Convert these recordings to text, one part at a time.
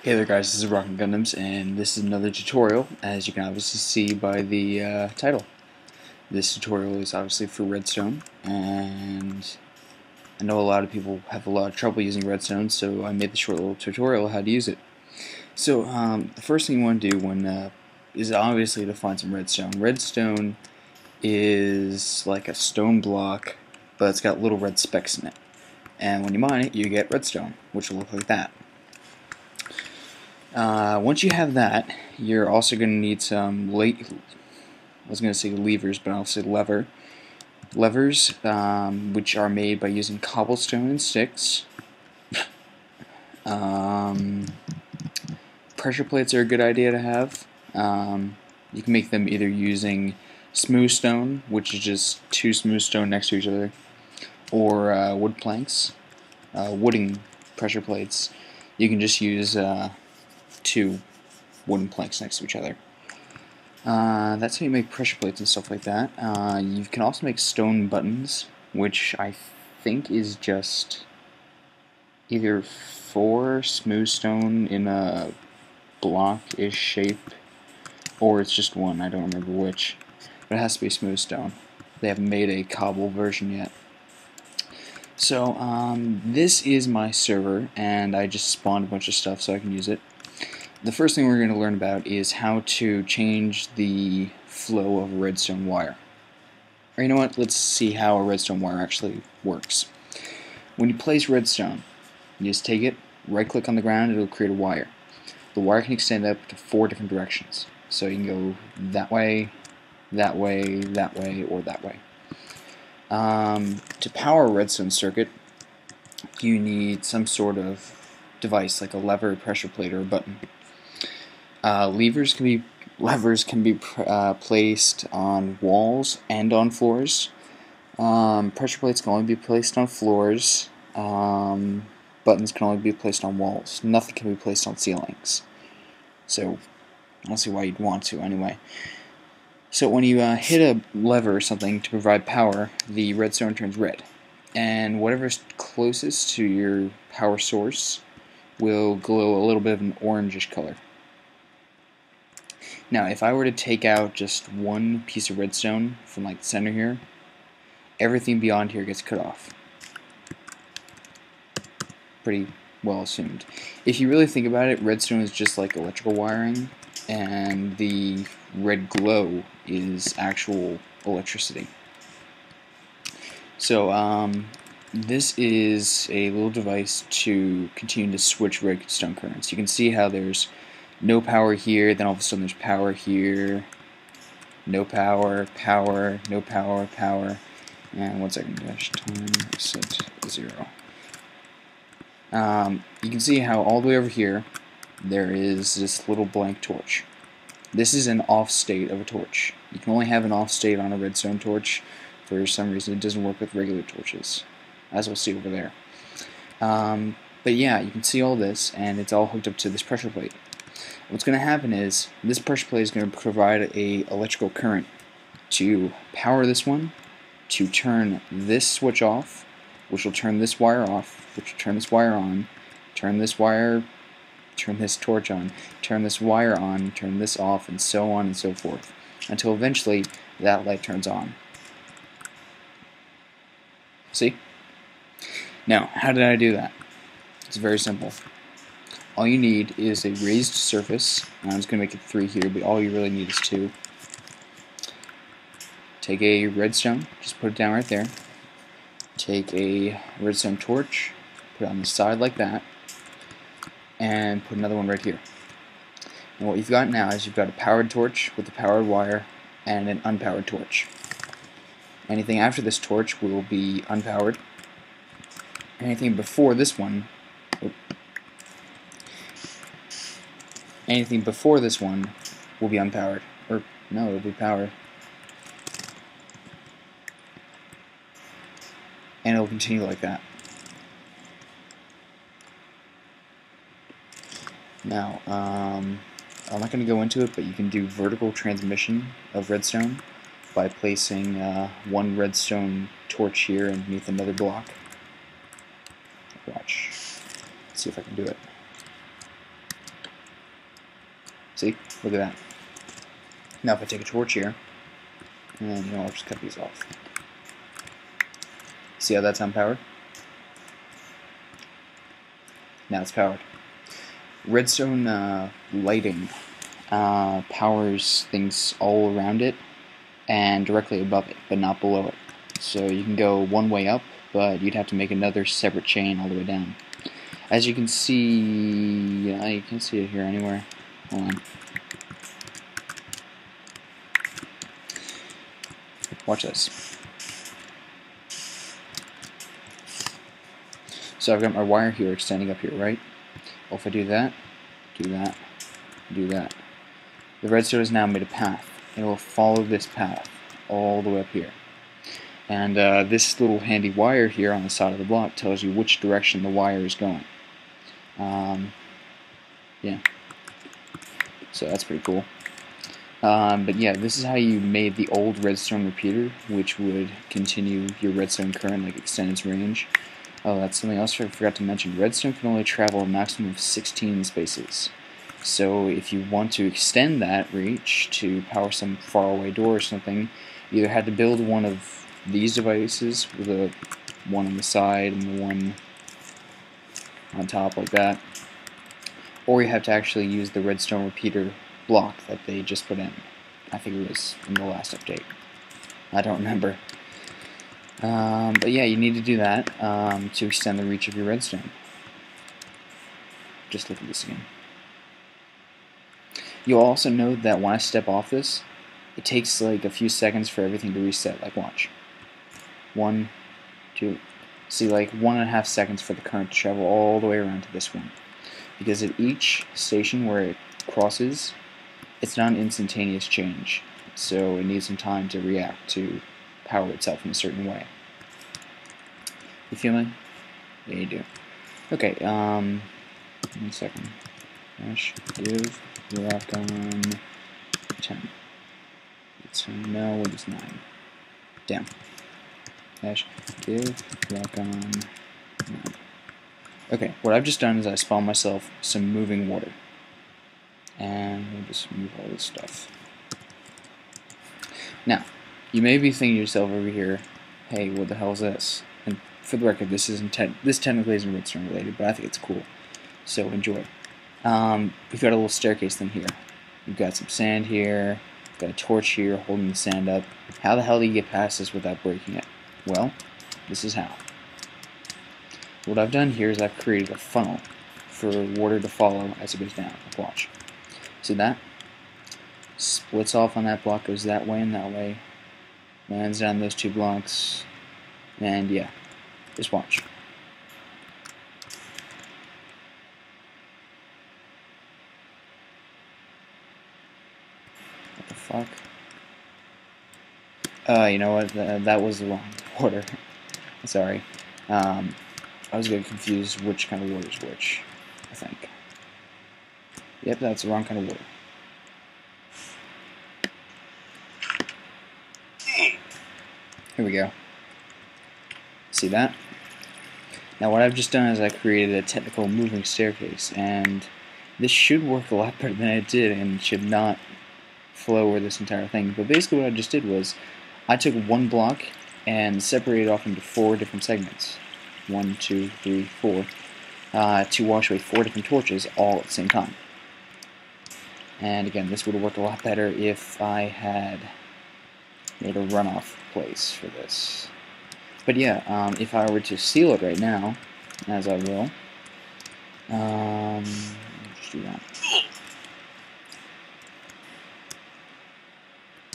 Hey there guys, this is Rockin' Gundams, and this is another tutorial, as you can obviously see by the title. This tutorial is obviously for Redstone, and I know a lot of people have a lot of trouble using Redstone, so I made the short little tutorial on how to use it. So the first thing you want to do is obviously to find some redstone. Redstone is like a stone block, but it's got little red specks in it. And when you mine it, you get redstone, which will look like that. Once you have that, you're also going to need some I was going to say levers, but I'll say levers, which are made by using cobblestone and sticks. Pressure plates are a good idea to have. You can make them either using smooth stone, which is just two smooth stone next to each other, or wood planks, wooden pressure plates. You can just use two wooden planks next to each other. That's how you make pressure plates and stuff like that. You can also make stone buttons, which I think is just either 4 smooth stone in a block-ish shape, or it's just one, I don't remember which. But it has to be smooth stone. They haven't made a cobble version yet. So, this is my server, and I just spawned a bunch of stuff so I can use it. The first thing we're going to learn about is how to change the flow of a redstone wire. Or you know what, let's see how a redstone wire actually works. When you place redstone, you just take it, right click on the ground, it'll create a wire. The wire can extend up to 4 different directions. So you can go that way, that way, that way, or that way. To power a redstone circuit, you need some sort of device like a lever, a pressure plate, or a button. Levers can be placed on walls and on floors. Pressure plates can only be placed on floors. Buttons can only be placed on walls. Nothing can be placed on ceilings. So I don't see why you'd want to anyway. So when you hit a lever or something to provide power, the redstone turns red, and whatever's closest to your power source will glow a little bit of an orangish color. Now, if I were to take out just one piece of redstone from like the center here, everything beyond here gets cut off. Pretty well assumed. If you really think about it, redstone is just like electrical wiring, and the red glow is actual electricity. So, this is a little device to continue to switch redstone currents. You can see how there's no power here, then all of a sudden there's power here, no power, power, no power, power, and 1 second, dash time set 0. You can see how all the way over here there is this little blank torch. This is an off state of a torch. You can only have an off state on a redstone torch. For some reason it doesn't work with regular torches, as we'll see over there. But yeah, you can see all this, and it's all hooked up to this pressure plate. What's going to happen is this pressure plate is going to provide a electrical current to power this one, to turn this switch off, which will turn this wire off, which will turn this wire on, turn this wire, turn this torch on, turn this wire on, turn this off, and so on and so forth, until eventually that light turns on. See? Now, how did I do that? It's very simple. All you need is a raised surface. I'm just going to make it 3 here, but all you really need is 2. Take a redstone, just put it down right there. Take a redstone torch, put it on the side like that, and put another one right here. And what you've got now is you've got a powered torch with a powered wire and an unpowered torch. Anything after this torch will be unpowered. Anything before this one will be unpowered. Or, no, it'll be powered. And it'll continue like that. Now, I'm not going to go into it, but you can do vertical transmission of redstone by placing one redstone torch here underneath another block. Watch. Let's see if I can do it. See? Look at that. Now if I take a torch here, and you know, I'll just cut these off. See how that's unpowered? Now it's powered. Redstone lighting powers things all around it and directly above it, but not below it. So you can go one way up, but you'd have to make another separate chain all the way down. As you can see, you can't see it here anywhere. Hold on. Watch this. So I've got my wire here extending up here, right? Well, if I do that, do that, do that, the redstone has now made a path. It will follow this path all the way up here. And this little handy wire here on the side of the block tells you which direction the wire is going. Yeah. So that's pretty cool. But yeah, this is how you made the old redstone repeater, which would continue your redstone current, like extend its range. Oh, that's something else I forgot to mention. Redstone can only travel a maximum of 16 spaces. So if you want to extend that reach to power some faraway door or something, you either had to build one of these devices with a one on the side and the one on top like that, or you have to actually use the redstone repeater block that they just put in. I think it was in the last update. I don't remember. But yeah, you need to do that to extend the reach of your redstone. Just look at this again. You'll also note that when I step off this, it takes like a few seconds for everything to reset. Like, watch. 1, 2. See, like 1.5 seconds for the current to travel all the way around to this one. Because at each station where it crosses, it's not an instantaneous change. So it needs some time to react to power itself in a certain way. You feel me? Yeah, you do. Okay, 1 second. Dash, give, rock on 10. So now what is 9? Damn. Dash, give, rock on 9. Okay, what I've just done is I spawned myself some moving water. And we'll just move all this stuff. Now, you may be thinking to yourself over here, hey, what the hell is this? And for the record, this technically isn't redstone related, but I think it's cool. So enjoy. We've got a little staircase thing here. We've got some sand here. We've got a torch here holding the sand up. How the hell do you get past this without breaking it? Well, this is how. What I've done here is I've created a funnel for water to follow as it goes down. Watch. See that? Splits off on that block, goes that way and that way. Lands down those 2 blocks. And yeah, just watch. What the fuck? You know what? That was the wrong water. Sorry. I was getting confused which kind of water is which, I think. Yep, that's the wrong kind of water. Here we go. See that? Now what I've just done is I created a technical moving staircase, and this should work a lot better than it did and should not flow over this entire thing. But basically what I just did was I took 1 block and separated off into 4 different segments. 1, 2, 3, 4. To wash away 4 different torches all at the same time. And again, this would have worked a lot better if I had made a runoff place for this. But yeah, if I were to seal it right now, as I will, just do that.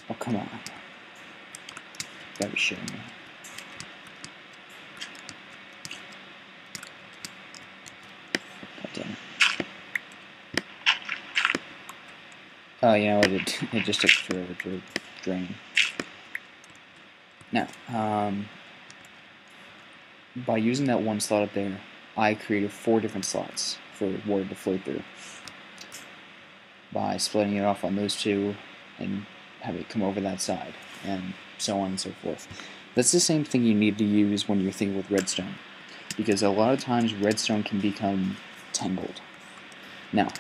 Oh, come on. Gotta be shitting me. God damn it. Oh, you know what, it just took forever to drain. Now, by using that 1 slot up there, I created 4 different slots for water to flow through. By splitting it off on those 2 and have it come over that side, and so on and so forth. That's the same thing you need to use when you're thinking with redstone, because a lot of times redstone can become tangled. Now,